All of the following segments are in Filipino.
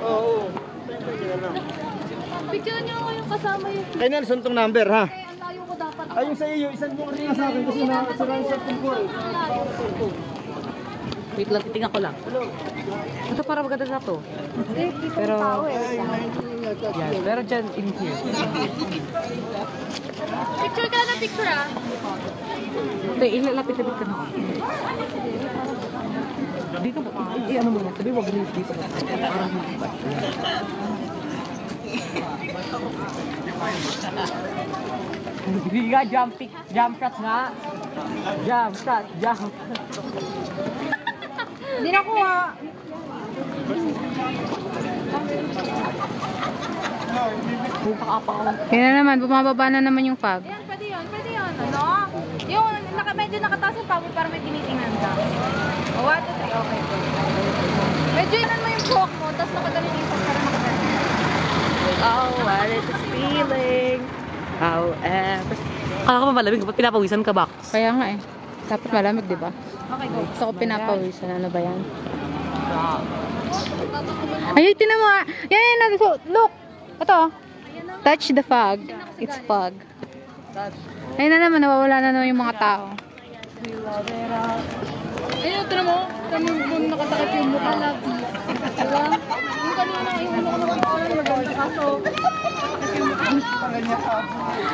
Oo. Picture niyo ako yung kasama yung... Kaya na, suntong number ha. Ang layo ko dapat. Ay, yung sa iyo, isang mo kanina sa akin kasi nasira yung cellphone ko eh. Wait lang, titingnan ko lang. Ito para maganda na to. Pero, yan, pero dyan in here. Picture ka na picture ah. Ito, ilalapit-lapit ka na. Dito, ano mo na, sabi wag rin dito. Parang hindi ba? Hindi nga, jump shot nga. Jump shot, jump. Hindi na kuha. Yan na naman, bumababa na naman yung fog. Ayan, pwede yun. Pwede yun. Ano? Yung medyo nakataas yung pagod para may tinitingnan ka. O, 1, 2, 3. Okay. Medyo inan mo yung buhok mo, tapos nakagaling yung isang para nakagaling. Oh, what is this feeling? However... Kala ka ba malamig? Ba't pinapawisan ka, Box? Kaya nga eh. Dapat malamig, di ba? Okay, go. Gusto ko pinapawisan. Ano ba yan? Ay, tinan mo ah. Yan. Look. Ito. Touch the fog. It's fog. Ayun na naman. Nawawala na naman yung mga tao. Ayun, tinan mo. Tinan mo nakatakip yung mukha. Diba? Yung kanina, yung maganda kaso.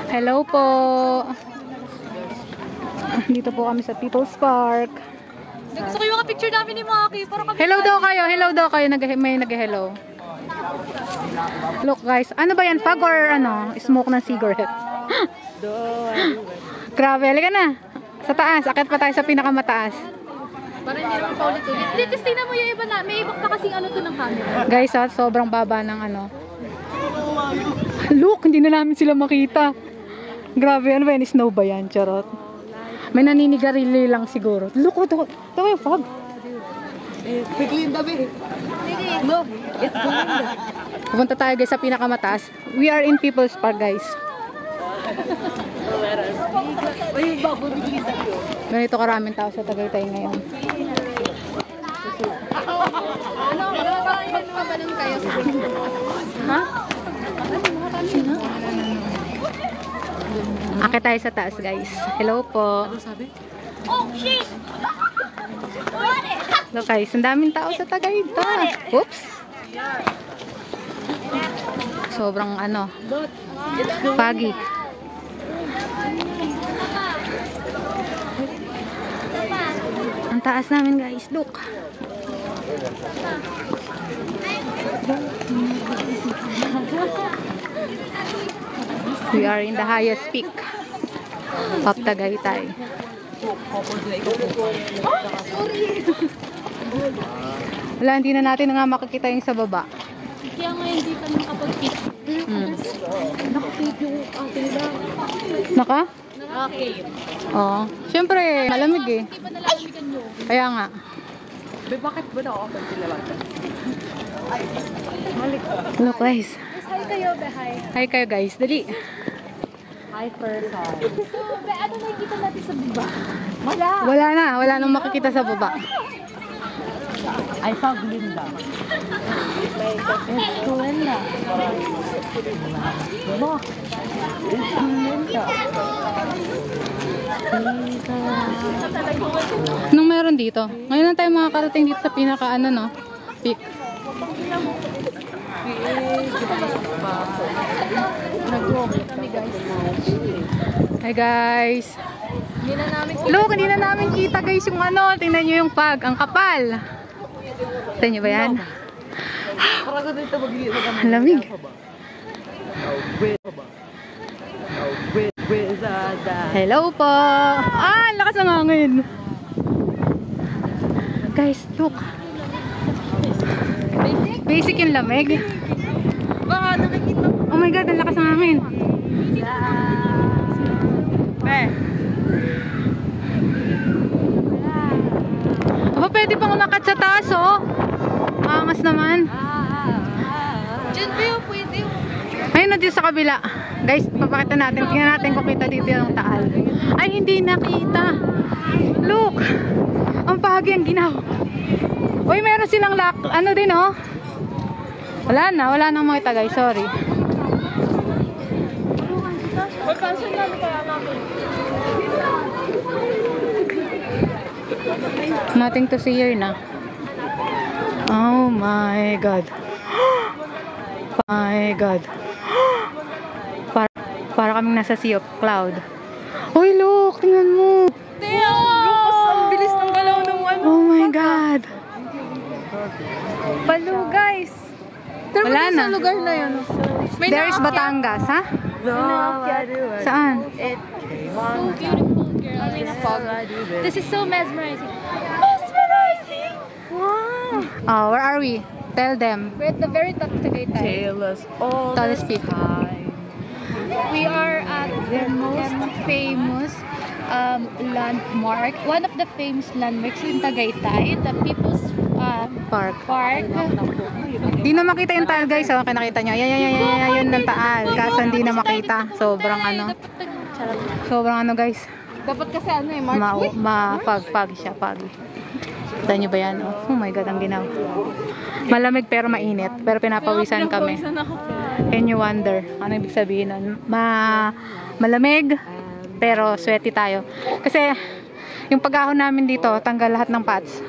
Hello po. Dito po kami sa People's Park. Gusto ko yung picture namin ni Maki. Hello daw kayo. Hello daw kayo. May nag-hello. Look guys. Ano ba yan? Fog or ano? Smoke ng cigarette? Grabe. Halika na. Sa taas. Akit pa tayo sa pinakamataas. Para hindi naman paulit-ulit. Hindi, tapos tingnan mo yung iba na. May iba pa kasing ano to ng camera. Guys, sobrang baba ng ano. Look, hindi na namin sila makita. Grabe, ano ba yan? Snow ba yan? Charot. May naninigarili lang siguro. Look, ito yung fog. Quickly yung dabi. No, it's going. Pupunta tayo guys sa pinakamataas. We are in People's Park guys. Ganito karaming tao sa Tagaytay ngayon. Ano? Parang ibang lumabalan kayo. Ha? Akit tayo sa taas guys. Hello po. Oh, shit! Look guys, ang daming tao sa Tagaytay. Oops. Sobrang ano, foggy. Ang taas namin guys, look. We are in the highest peak of Tagaytay. Wala, hindi na natin nga makikita yung sa baba. Kaya nga hindi kami nakapag-picture. Nakapit yung ating lang. Naka? Okay. Oo. Siyempre, malamig eh. Hindi pa nalamigan nyo. Kaya nga. Bakit ba na-open sila lang? Look guys. Hi kayo, be. Hi. Hi kayo guys. Dali. Hi, first time. So, be, ano nakikita natin sa baba? Wala na. Wala nang makikita sa baba. I saw Glinda. It's Glinda. Look! It's Glinda. Anong meron dito? Ngayon lang tayo makakarating dito sa pinaka ano no? Peak. Hi guys. Look, hindi na namin kita guys yung ano. Tingnan nyo yung fog. Ang kapal. Tingnan nyo ba yan? Ang lamig. Hello po. Ah, lakas ng hangin. Guys, look. Basic yung lamig. Oh my god, ang lakas ng hangin. Aba, pwede pang umakat sa taas, oh. Angas naman. Diyan ba yung pwede? Ayun na dito sa kabila. Guys, papakita natin. Tingnan natin kung kita dito yung taal. Ay, hindi nakita. Look! Ang pagi ang ginaw. Uy, meron silang lock. Ano din, oh. Wala nang makita, guys. Sorry. Nothing to see here na. Oh my God. My God. Para kaming nasa sea of cloud. Uy, look! Tingnan mo! Ang bilis ng galaw ng ano. Oh my God! Palo, guys. Pero Wala na. sa lugar na yun. May There is naakyat. Batangas, ha? Saan? So beautiful, girl. I mean, fog. This is so mesmerizing. Mesmerizing! Wow! Oh, where are we? Tell them. We're at the very top of Tagaytay. Tallest peak. We are at the most famous landmark. One of the famous landmarks in Tagaytay, the People's Park. Park. Di na makita yung taal, guys. Oh, nakita nyo. Yan ng taal. Kaso hindi na makita. Sobrang ano. Sobrang ano, guys. Dapat kasi ano eh, March. Pag siya. Kita nyo ba yan? Oh my God, ang ginaw. Malamig pero mainit. Pero pinapawisan kami. Can you wonder? Ano ibig sabihin nun? Malamig pero sweaty tayo. Kasi yung pag-ahon namin dito, tanggal lahat ng pots.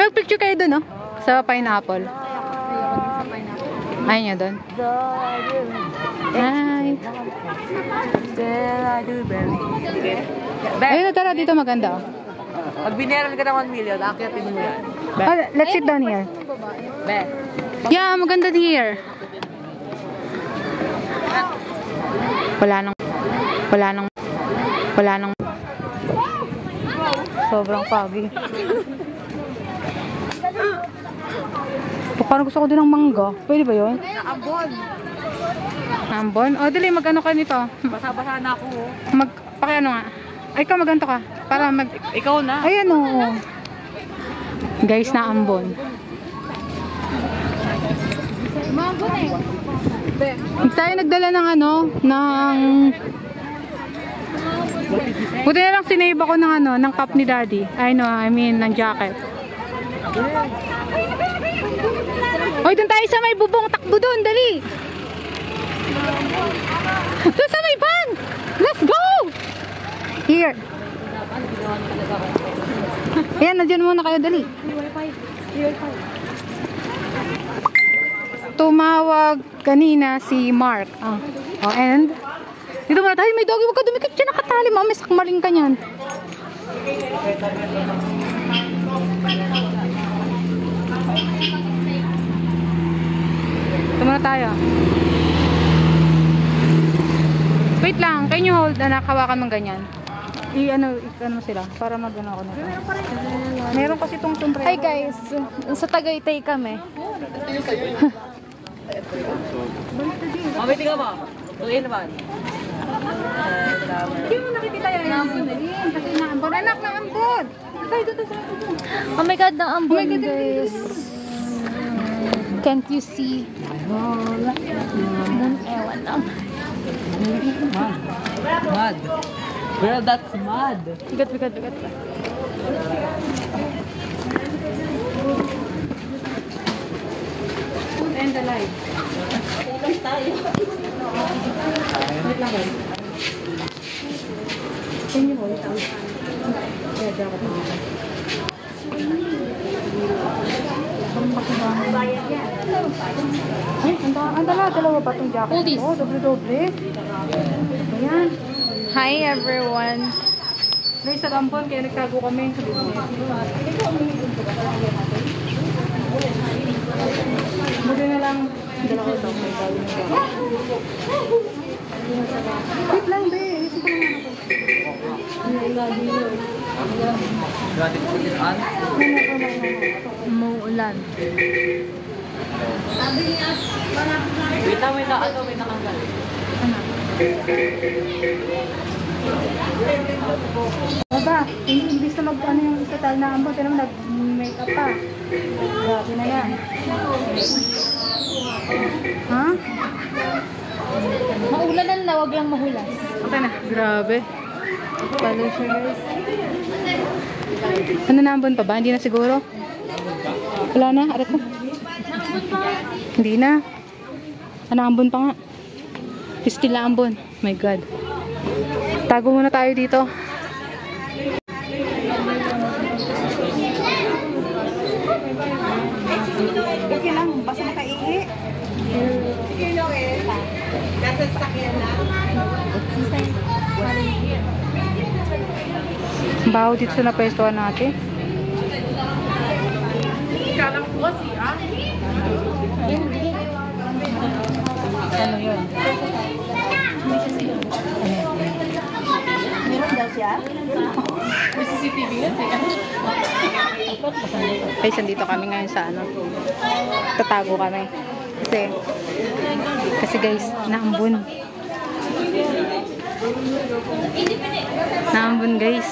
Ay, picture kayo dun, oh. Sa pineapple. Ayun nyo dun. Ay. Ayun, tara dito maganda, oh. Pag binayaran ka ng 1 million, akyatin mo yan. Oh, let's sit down here. Yeah, maganda here. Wala nang sobrang foggy. Parang gusto ko din ng mangga. Pwede ba yun? Ambon? O, dali, mag-ano ka nito. Basa-basa na ako. Pakiano nga. Ay, ikaw maganto ka. Para mag... Ikaw na. Ayan, oo. Guys, na ambon. Mambon eh. Tayo nagdala ng ano, ng... Buti na lang sinave ako ng ano, ng cup ni Daddy. I mean, ng jacket. Hoy, dun tayo sa may bubong. Takbo dun, dali. Dun sa may van. Let's go! Here. Ayan, nandiyan muna kayo, dali. Tumawag kanina si Mark. Oh, and dito muna tayo, may doggy. Huwag ka dumikit dyan, nakatali. May sakmaling ka niyan. Dito muna tayo. Wait lang, can you hold? Hawakan mong ganyan. I-ano sila para mag-ano ako nito. Meron kasi itong sombrero. Hi guys, sa Tagaytay kami. Mamiti ka ba? Tuloy naman. Hindi mo nakikita yan. Naambon na rin. Kasi naambon. Anak, naambon. Tayo dito sa akin. Oh my God, naambon guys. Can't you see? Ewan lang. Mad. Girl, that's mad. Bigat. And the light. Wait lang guys. Can you hold out? Yeah, dapat mo. Ay, dalawa ba itong jacket? Hold this. Oh, doble-doble. Ayan. Hi everyone. Guys, sa Lampon, kaya nagtago kami. Buti na lang. Dala ko ito. May gawin na ba? Wait lang, be. Isip ko naman ako. Gratis ko din an. Umuulan. Wait na, may nakanggal. Baba, imbis na mag-ano yung isa tal na ambon, pero nag-makeup pa. Grabe na yan. Ha? Maulanan na, wag lang mahulas. Okay na. Grabe. Palo siya guys. Ano naambon pa ba? Hindi na siguro? Wala na? Arat na? Hindi na. Ano ambon pa nga? Still na ambon. My God. Tago muna tayo dito. Okay lang, basta makaihi. Nasa sakyan na. Baho dito sa napwestuhan natin. Ano yun? Meron daw siya? Guys, nandito kami ngayon sa ano. Tatago kami. Kasi guys, naambun. Naambun guys.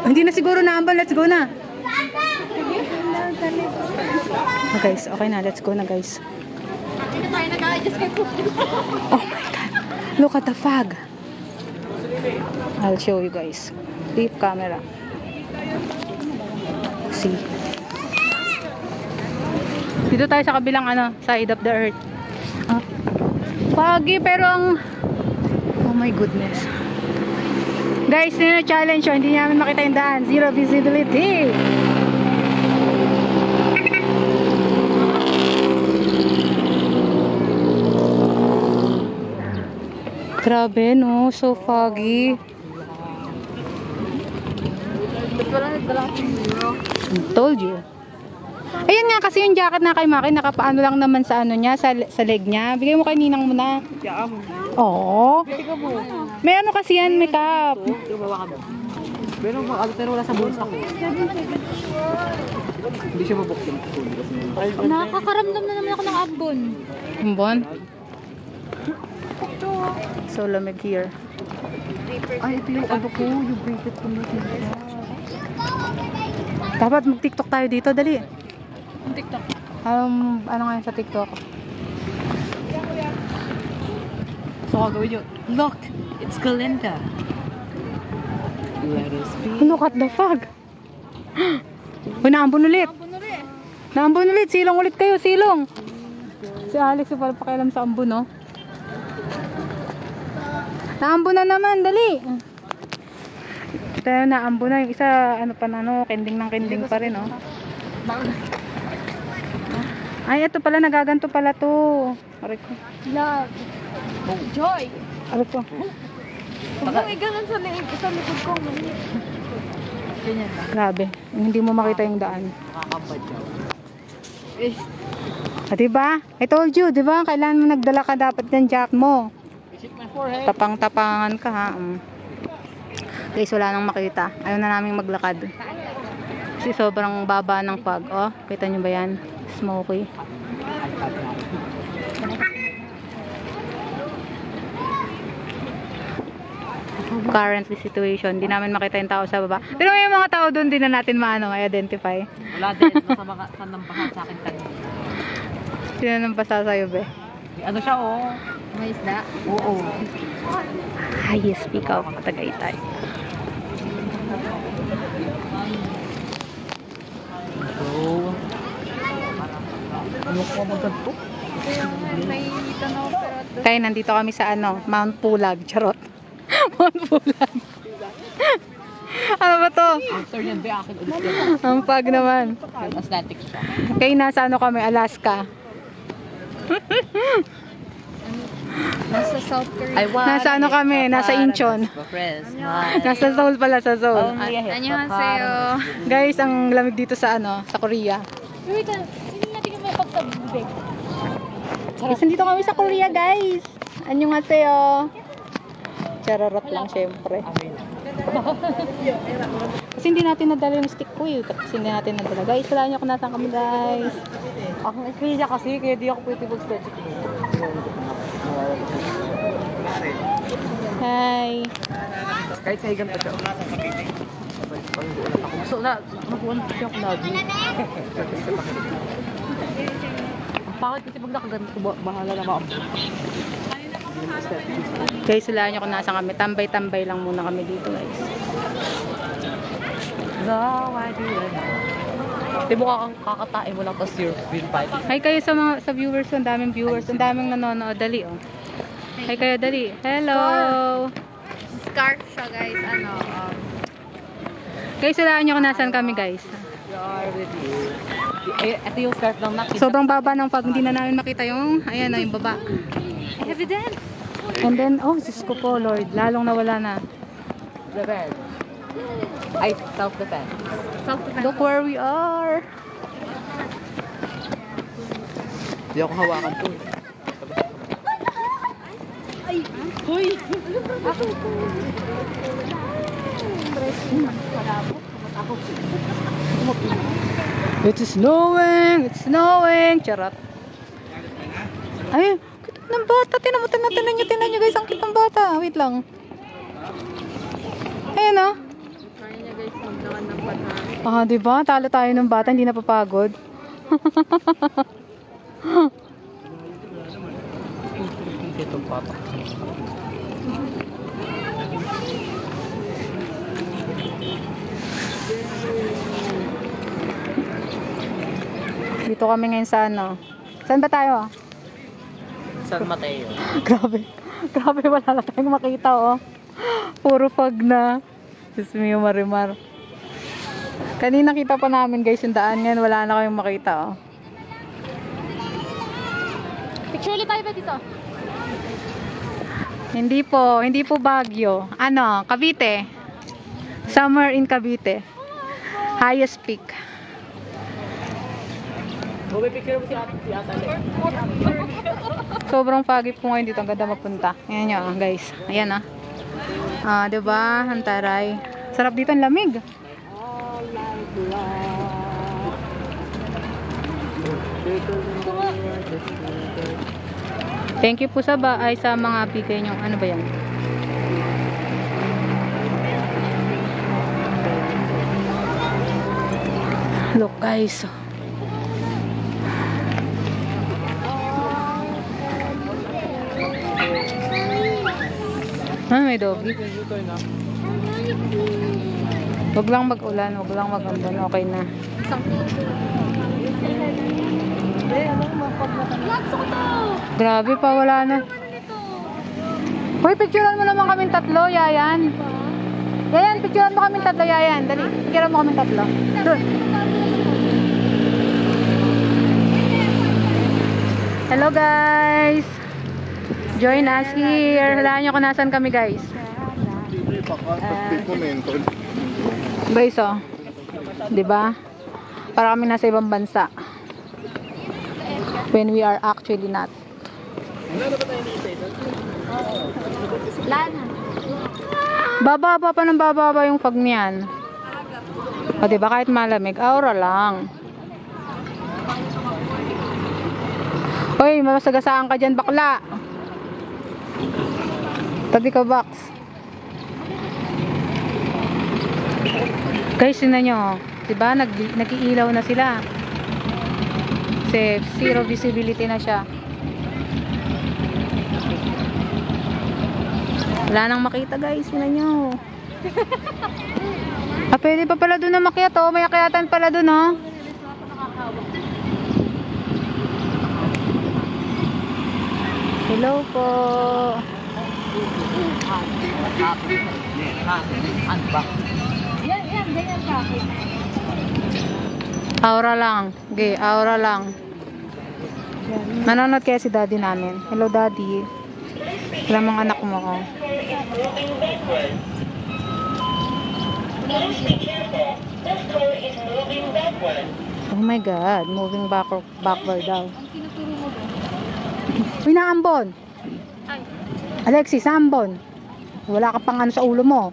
Hindi na siguro naambun. Let's go na. Oh, guys, okay na. Let's go na guys. Oh my God. Look at the fog. I'll show you guys. Deep camera. See. Dito tayo sa kabilang ano, side of the earth. Ah, foggy pero ang oh my goodness. Guys, challenge yun. Hindi namin makita yung daan. Zero visibility. Grabe, no? So foggy. I told you. Ayun nga, kasi yung jacket na kay Maki, nakapaano lang naman sa ano niya, sa leg niya. Bigay mo kay Ninang mo na. Oo. May ano kasi yan, makeup. Pero wala sa bulsa ko. Hindi siya mabuksan. Nakakaramdam na naman ako ng ambon. Ambon. So lamig here. Ay, ito yung ano ko, yung bracelet ko na. Dapat mag-TikTok tayo dito, dali. Ang TikTok. Ano nga yun sa TikTok? So, gagawin yun. Look, it's Galinda. Let us be. Look at the fog. Uy, naambon ulit. Naambon ulit. Silong ulit kayo, silong. Si Alex yung pakialam sa ambon, no? Naambon na naman, dali. Tayo naambon na. Yung isa, ano pa na, no? Kending ng kending pa rin, no? Ay, ito pala, nagaganto pala to. Aray ko. Love. Joy. Aray ko. Huwag mo ganun sa likod ko. Grabe. Hindi mo makita yung daan. Diba? I told you, diba? Kailangan mo nagdala ka dapat ng jacket mo. Tapang-tapangan ka, ha? Guys, wala nang makita. Ayaw na namin maglakad. Kasi sobrang baba ng fog. Oh, kita nyo ba yan? Smoky. Currently situation. Hindi namin makita yung tao sa baba. Pero may mga tao doon din na natin ma-identify. Wala din. Nasa nampahan sa akin tag. Sino nang pasa sa'yo, be? Ano siya, oh? May isda. Oo. Ay, speak out. Tagaytay. So, ano ko magganto? May tanaw pero Kaya nandito kami sa ano, Mount Pulag. Charot. Mount Pulag. Ano ba to? After yan, be, akin ulit yan. Ang fog naman. Aesthetics siya. Kaya nasa ano kami, Alaska. nasa South Korea. Nasa ano kami, nasa Incheon. Nasa Seoul pala, sa Seoul. Annyeonghaseyo. Guys, ang lamig dito sa ano, sa Korea. Wait, hindi natin may pagsabubig. Guys, nandito kami sa Korea, guys. Annyeonghaseyo. Chararot lang, syempre. Kasi hindi natin nadala yung stick ko eh. Kasi hindi natin nadala. Guys, wala niyo kung nasan kami, guys. Ang Australia kasi, kaya di ako pwede mag-stretch. Hi. Kahit kayo ganito siya. So, nakuha na siya ako lagi. Bakit kasi pag nakaganto, bahala na ako. Guys, hulaan nyo kung nasa kami. Tambay-tambay lang muna kami dito, guys. No, I didn't. Di mo kakatae mo lang tapos you're been fighting. Hi kayo sa mga sa viewers, ang daming viewers, ang daming nanonood. Dali, oh. Hi kayo, dali. Hello! Scarf siya, guys. Guys, hulaan nyo kung nasan kami, guys. We are with you. Ito yung scarf lang nakita. Sobrang baba ng pag hindi na namin makita yung, ayan na, yung baba. Evidence. And then, oh, Diyos ko po, Lord, lalong nawala na. Prepared. Ay, self-defense. Look where we are. Hindi ako hawakan to. It's snowing! It's snowing! Charot. Ay, kita ng bata. Tinan nyo guys, ang cute ng bata. Wait lang. Ayun oh. Kaya niya, guys, magdakan ng pata. Ah, diba? Talo tayo ng bata, hindi napapagod. Itong papa. Dito kami ngayon sa ano. Saan ba tayo? San Mateo. Grabe. Grabe, wala na tayong makita oh. Puro fog na. Diyos mio, Marimar. Kanina kita pa namin guys yung daan. Ngayon wala na kayong makita oh. Picture ulit tayo ba dito? Hindi po Baguio. Ano, Cavite. Summer in Cavite. Highest peak. Picture mo si Ate. Sobrang foggy po ngayon dito. Ang ganda mapunta. Ayan nyo guys. Ayan ah. Ah, diba? Ang taray. Sarap dito, ang lamig. Thank you po sa sa mga bigay nyo. Ano ba yan? Look guys. Ah, may doggy. Wag lang mag-ulan, wag lang mag-ambon. Okay na. Grabe pa, wala na. Hoy, picturean mo naman kaming tatlo, Yayan. Yayan, picturean mo kaming tatlo, Yayan. Dali, picturean mo kaming tatlo. Doon. Hello guys. Join us here. Halaan nyo kung nasan kami guys. Guys oh. Diba? Para kami nasa ibang bansa. When we are actually not. Lana. Bababa pa ng bababa yung fog niyan. O diba kahit malamig, aura lang. Hoy, masagasaan ka dyan bakla. Tabi ka box. Guys, yun nyo. Diba? Nag-iilaw na sila. Kasi zero visibility na siya. Wala nang makita guys. Yun nyo. Ah, pwede pa pala doon na makiat oh. May akyatan pala doon oh. Hello po. Yan, ganyan sa akin. Aura lang. Okay, aura lang. Manonood kaya si daddy namin. Hello daddy. Ilang mga anak mo oh. Oh my god, moving backward daw. Uy, naambon. Alexis, naambon. Wala ka pang ano sa ulo mo.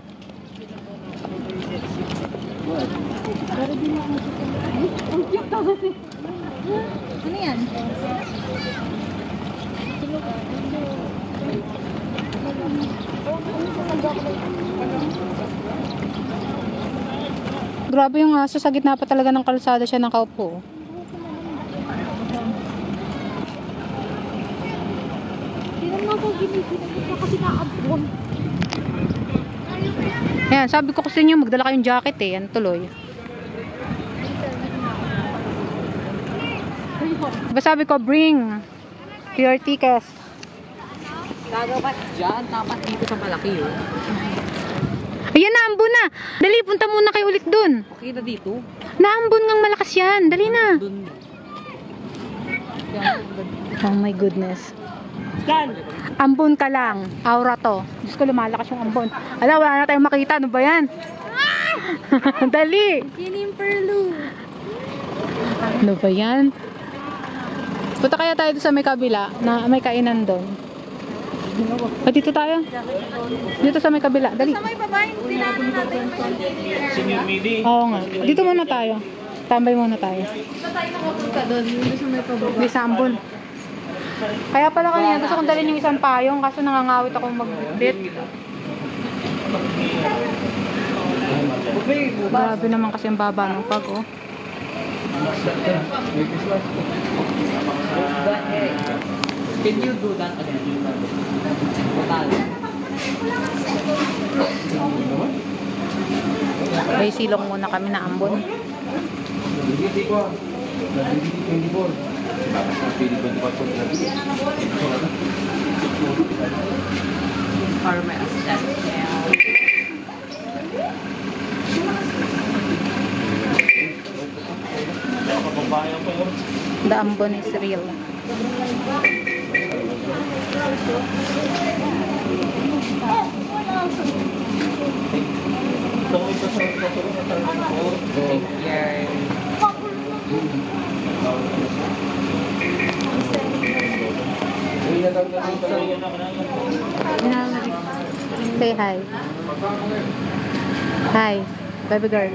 Ano yan? Grabe yung aso, sa gitna pa talaga ng kalsada siya nakaupo. Tingnan mo nga po giniginag kasi naabon. Ayan, sabi ko kasi inyo, magdala kayong jacket eh. Yan tuloy. Diba sabi ko, bring your tickets. Dapat dyan, dapat dito sa malaki yun. Ayan, naambon na. Dali, punta muna kayo ulit dun. Okay na dito. Naambon ngang malakas yan. Dali na. Dun. Oh my goodness. Yan. Ambon ka lang. Aura to. Diyos ko, lumalakas yung ambon. Ala, wala na tayong makita. Ano ba yan? Dali. Kinimperlu. Ano ba yan? Punta kaya tayo doon sa may kabila na may kainan doon. O, dito tayo. Dito sa may kabila. Dali. Sa may babae, dinaanan natin. Oo nga. Dito muna tayo. Tambay muna tayo. Dito tayo nakapunta doon. Dito sa may pababa. Di sa ambon. Kaya pala kanina gusto kong dalhin yung isang payong kaso nangangawit ako magbit. Grabe naman kasi ang baba ng pag, oh. Can you do that again? May silong muna kami na ambon. The ambon is real. Say hi. Hi, baby girl.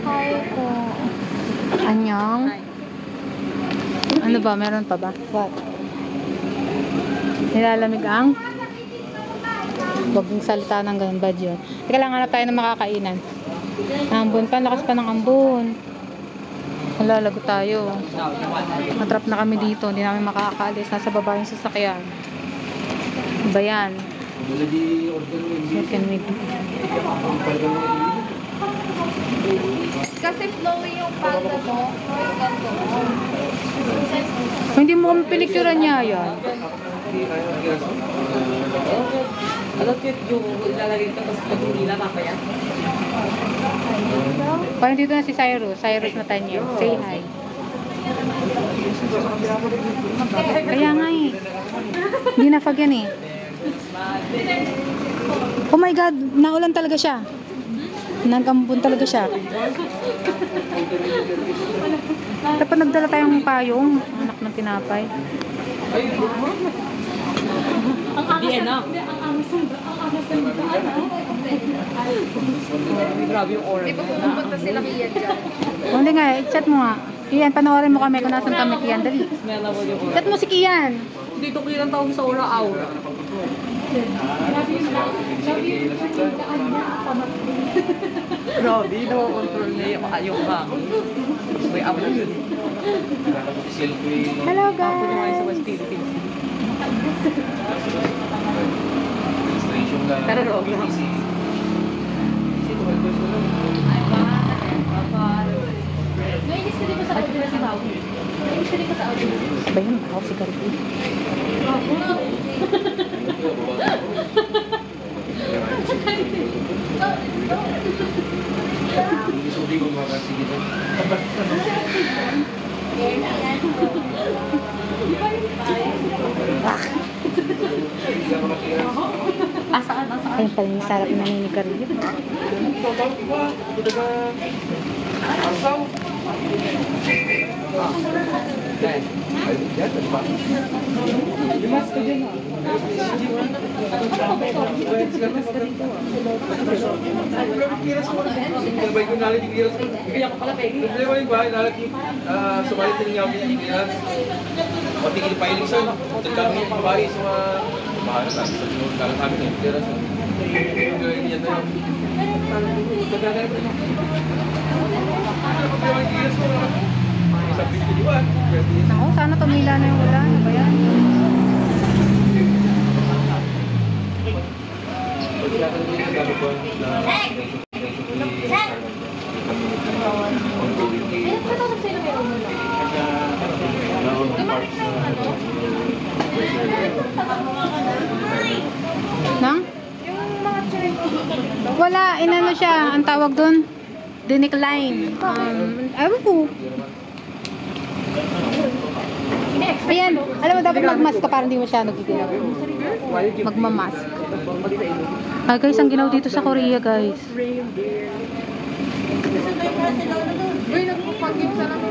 Hi po. Anyong. Ano ba? Meron pa ba? What? Nilalamig ang? Huwag mong salita ng ganun, bad yun. Teka lang, hanap tayo ng makakainan. Ambon pa, lakas pa ng ambon. Nalalago tayo. Natrap na kami dito, hindi namin makakaalis. Nasa baba yung sasakyan. Ano ba yan? What can we do? Kasi flowy yung panda mo. Hindi mo kami pinicturean niya yan. Alam ko yung ilalagay ito tapos pag-ulila mamaya. Parang dito na si Cyrus. Cyrus na tanyo. Say hi. Kaya nga eh. Hindi na fag yan eh. Oh my God, naulan talaga siya. Nagambon talaga siya. Dapat nagdala tayong payong. Anak ng tinapay. Hindi na. Grabe yung oras. Di ba pumunta sila kiyan dyan? Hindi nga, chat mo nga. Kian, panoorin mo kami kung nasan kami, Kian. Dali. Smell mo yung oras. Chat mo si Kian. Dito kilang tawag sa aura-aura. Grabe, nawakontrol niya yung hangin. May abla yun. Hello Ako naman guys. sa West Philippines. Tara, Rob. Nainis ka di ba sa audio si Raul? Nainis ka di ba sa audio? Ba yun? Ako si Garby. Asaan? Ayun pala yung sarap na ni Garby. Kaya ko pala, Peggy. Sumalit din niya yung kiras. Pati kinipahiling sir, tagkami yung babae sa mga bahala na. Sa tinutang kami ng kiras. Yung gawin niya na yun. Ako, sana tumila na yung ulan. Ano ba yan? Nang? Wala, inano siya. Ang tawag doon? Dinecline. Ewan ko. Ayan, alam mo dapat magmask ka para hindi mo siya nagiginaw. Magmamask. Ah guys, ang ginaw dito sa Korea guys. Uy, nagpapagin sa lang.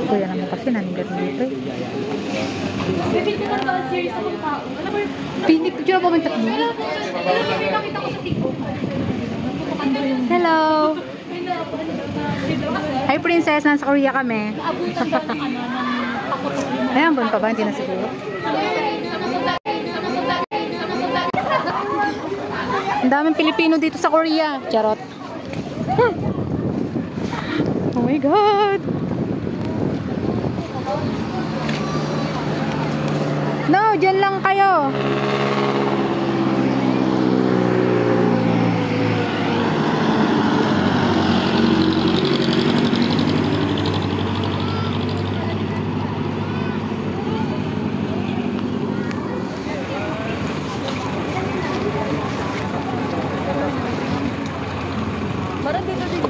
Kuya naman kasi nandiyan dito eh. Picture ako minta mo. Hello! Hi princess, nasa Korea kami. Ayan, buwan pa ba? Hindi na siguro. Ang daming Pilipino dito sa Korea. Charot. Oh my God! No, dyan lang kayo. Parang dito din.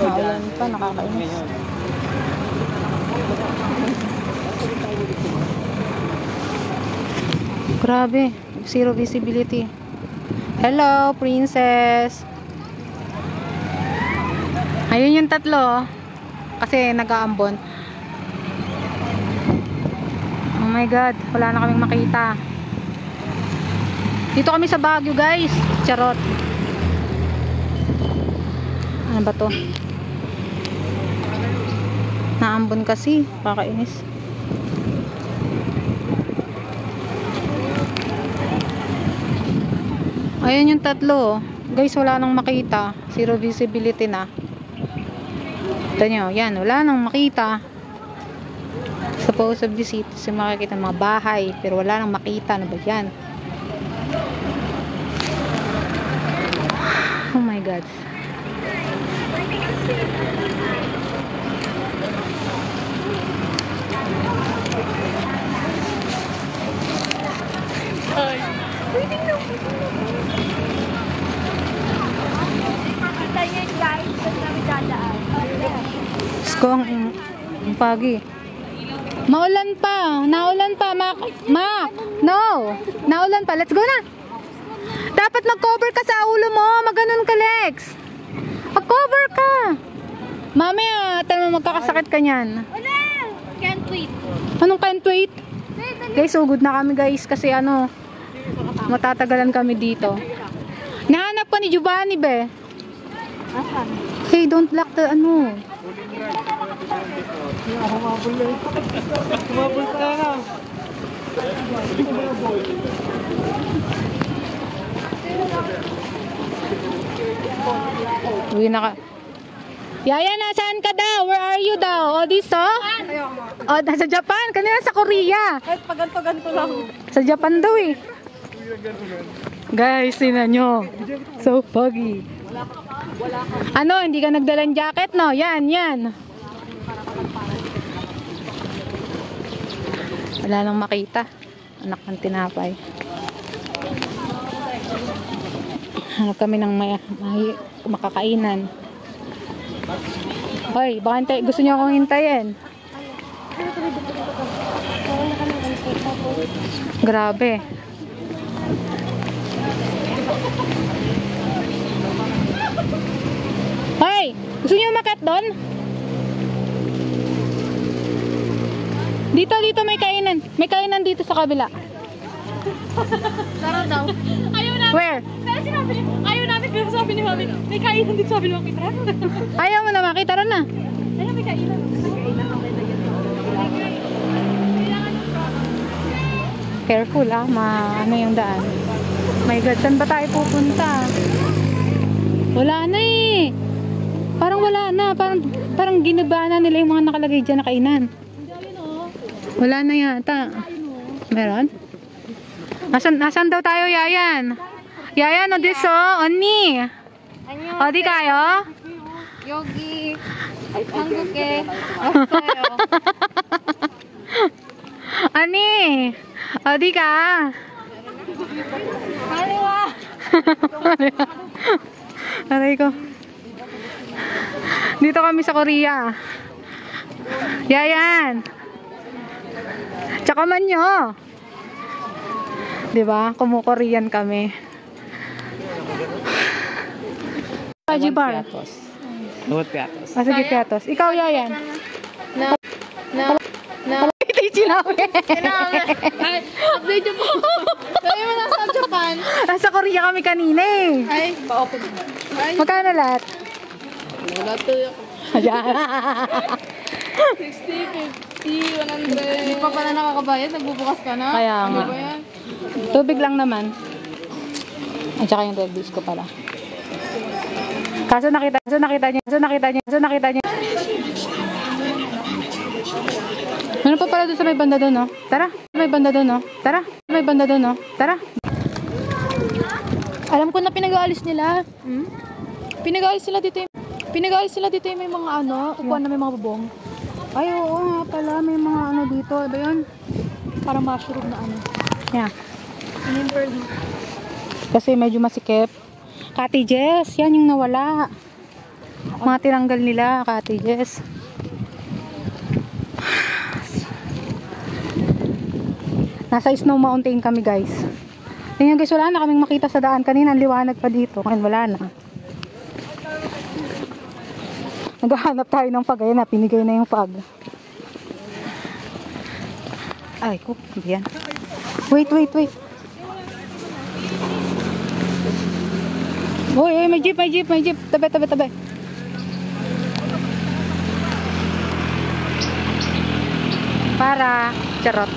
Ayan pa, nakakainis. Grabe, zero visibility. Hello, princess. Ayun yung tatlo, kasi nag-aambon. Oh my God, wala na kaming makita. Dito kami sa Baguio, guys. Charot. Ano ba to? Naambon kasi, kakainis. Ayan yung tatlo. Guys, wala nang makita. Zero visibility na. Ito nyo, yan. Wala nang makita. Supposedly cities yung makikita ng mga bahay. Pero wala nang makita. Ano ba yan? Oh my God. Makita niya guys, kasi namin dadaan. Sko, ang pagi. Maulan pa. Naulan pa. No. Naulan pa. Let's go na. Dapat mag-cover ka sa ulo mo. Maganon ka, Lex. Mag-cover ka. Mamaya, tanong mo magkakasakit ka niyan. Wala! Can't wait. Anong can't wait? Guys, so good na kami guys. Kasi ano, matatagalan kami dito. Nahanap ka ni Giovanni, be. Hey, don't lock the ano. Kumabol ka na. Uwi na ka. Yaya, nasaan ka daw? Where are you daw? O, dito? O, nasa Japan. Kanina sa Korea. Kahit pag ganto-ganto lang. Sa Japan daw eh. Guys, tingnan nyo. So foggy. Ano, hindi ka nagdalang jacket, no? Yan, yan. Wala nang makita. Anak ng tinapay. Hanap kami ng makakainan. Hoy, baka gusto niyo akong hintayin. Grabe. Hoy, gusto niyo umakyat doon? Dito may kainan. May kainan dito sa kabila. Tara daw. Ayaw namin. Where? Pero sinabi, ayaw namin. Pero sabi ni Mami, may kainan dito sabi ni Mami. Tara. Ayaw mo na makita ron na. Ayaw, may kainan. Careful ah, ano yung daan. My God, saan ba tayo pupunta? Wala na eh. na, parang ginaba na nila yung mga nakalagay dyan na kainan. Wala na yata. Meron? Nasaan daw tayo, Yayan? Yayan, o diso, oni. O di kayo? Yogi. Hangguke. Osoyo. Ani? O di ka? Haliwa. Aray ko. Dito kami sa Korea. Yayan. Tsaka man nyo. Diba? Kumu-Korean kami. Paji bar. Luwat piatos. Ah, sige, piatos. Ikaw, Yayan. Na. Itichi lang. Ay, update mo. Sabi mo nasa Japan. Nasa Korea kami kanina eh. Ay, pa-open. Ay, Magkano lahat? wala to yung 60, 50, 100. Hindi pa pala nakakabayad, nagbubukas ka na. Kaya Ano nga. ba yan? Tubig lang naman. At saka yung red disco pala. Kaso nakita niya. Meron pa pala doon sa may banda doon, no? Tara. Alam ko na pinag-aalis nila. Pinag-aalis sila dito yung may mga ano, upuan na may mga bubong. Ay, oo nga pala. May mga ano dito. Iba yun? Parang mushroom na ano. Yeah. In-impearl. Kasi medyo masikip. Cottages. Yan yung nawala. Mga tinanggal nila, cottages. Nasa Snow Mountain kami, guys. Tingnan guys, wala na kaming makita sa daan. Kanina, ang liwanag pa dito. Ngayon, wala na. Naghahanap tayo ng pag. Ayun na, pinigay na yung pag. Ay, ko. Yan. Wait. Uy, may jeep. Tabi. Para, charot.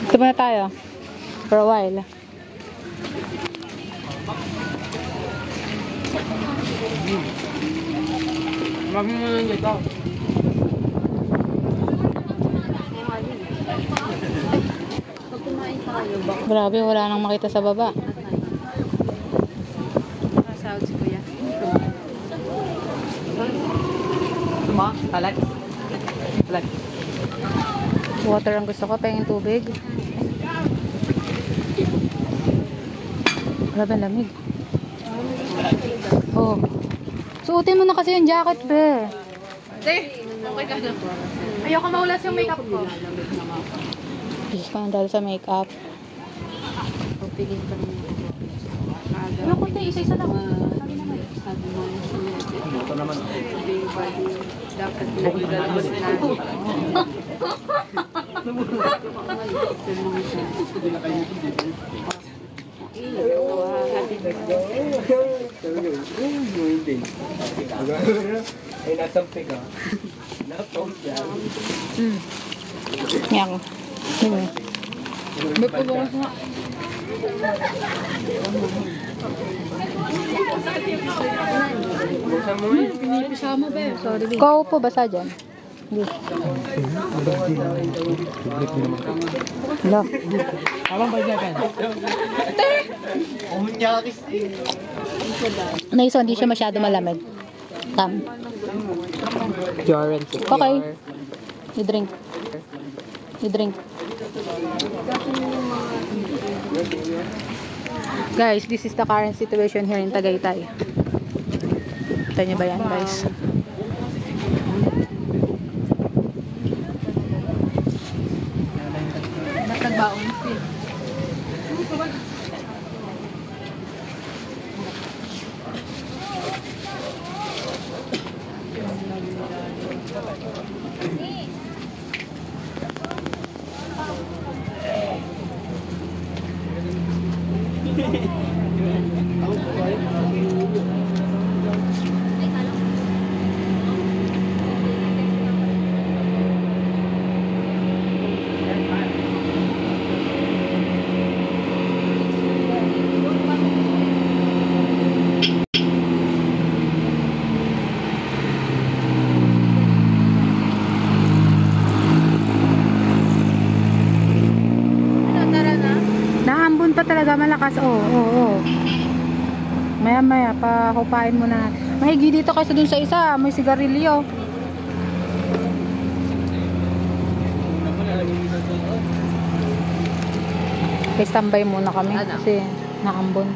Ito muna tayo. For a while. Grabe, wala nang makita sa baba. Sahod si Kuya. Talag. Water ang gusto ko, pahingin tubig. Grabe, ang lamig. Oh. Suotin mo na kasi yung jacket, be. Okay ka na. Ayoko maulas yung makeup ko. Diyos ko, dahil sa makeup. Ayoko na, isa-isa lang. Ito naman. Ay, nasampig ah. Napong yan. Yan. Yun. May pabungas nga. Buksan mo yun. Pinipisama ba yun? Sorry. Ikaw po, basa dyan. Hindi. Hello. Abang ba dyan? Naiso, hindi siya masyado malamig. Tam. Jordan. Okay. You drink. Guys, this is the current situation here in Tagaytay. Kita niyo ba yan, guys? Nagbaong. talaga malakas. Oo. Maya, pakupain mo na. Mahigi dito kasi dun sa isa. May sigarilyo. Okay, standby muna kami kasi naambon.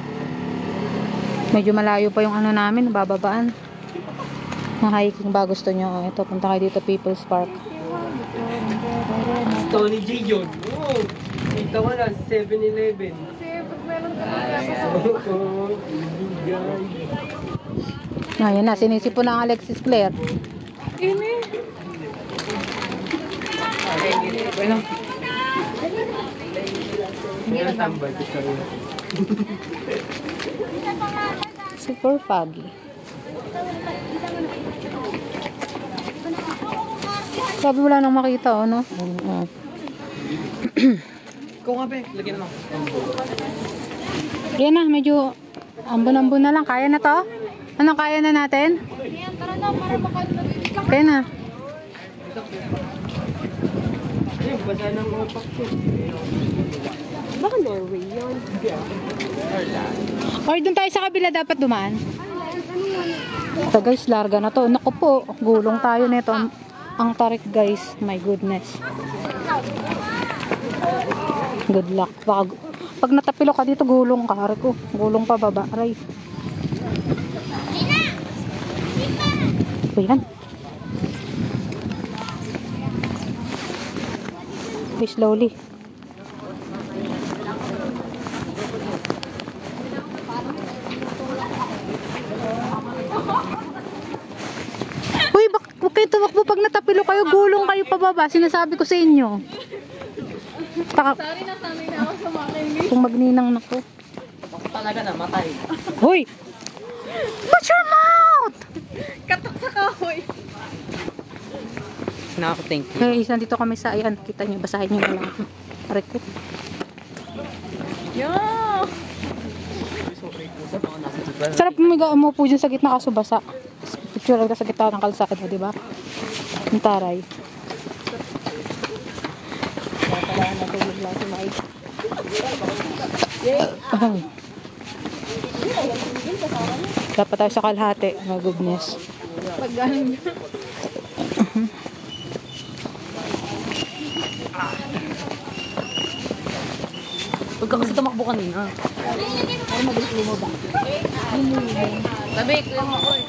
Medyo malayo pa yung ano namin, bababaan. Ang hiking ba gusto nyo? Ito, punta kayo dito, People's Park. Tony J. John. Oo. Kita ko na, 7-Eleven. Ayan na, sinisipo na ang Alexis Claire. Bueno. Ngayon tambay ko sa rin. Super foggy. Sabi wala nang makita, oh, no? Ikaw nga, be. Lagyan mo. Yan na, medyo ambon-ambon na lang. Kaya na to? Anong kaya na natin? Kaya na. Ayun, basa ng upak ko. Baka Norway yun. Or dun tayo sa kabila dapat dumaan. Ito guys, larga na to. Naku po, gulong tayo nito. Ang tarik guys, my goodness. Good luck. Pag natapilo ka dito, gulong ka. Aray ko, gulong pa baba. Aray. O yan. Okay, slowly. Uy, huwag kayo tumakbo pag natapilo kayo, gulong kayo pababa. Sinasabi ko sa inyo. Sorry na sanay na ako sa makin. Kung magninang na ko. Talaga na, matay. Hoy! Watch your mouth! Katok sa kahoy. Nakaka-thank you. Hey, nandito kami sa, ayan, kita nyo, basahin nyo na lang. Aray ko. Yo! Sarap mo po dyan sa gitna kaso basa. Picture ka sa gitna ng kalsada, di ba? Ang taray. Kaya natulog lang si Mike. Dapat tayo sa kalahati. My goodness. Pag galing niya. Huwag ka kasi tumakbo kanina. Sabi, kuya mo ko eh.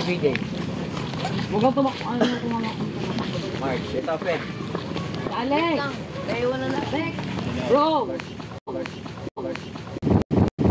BJ. Huwag kang tumakbo. Ano na tumakbo? March, ito, Fred. Alex! Tayo na na. Bro!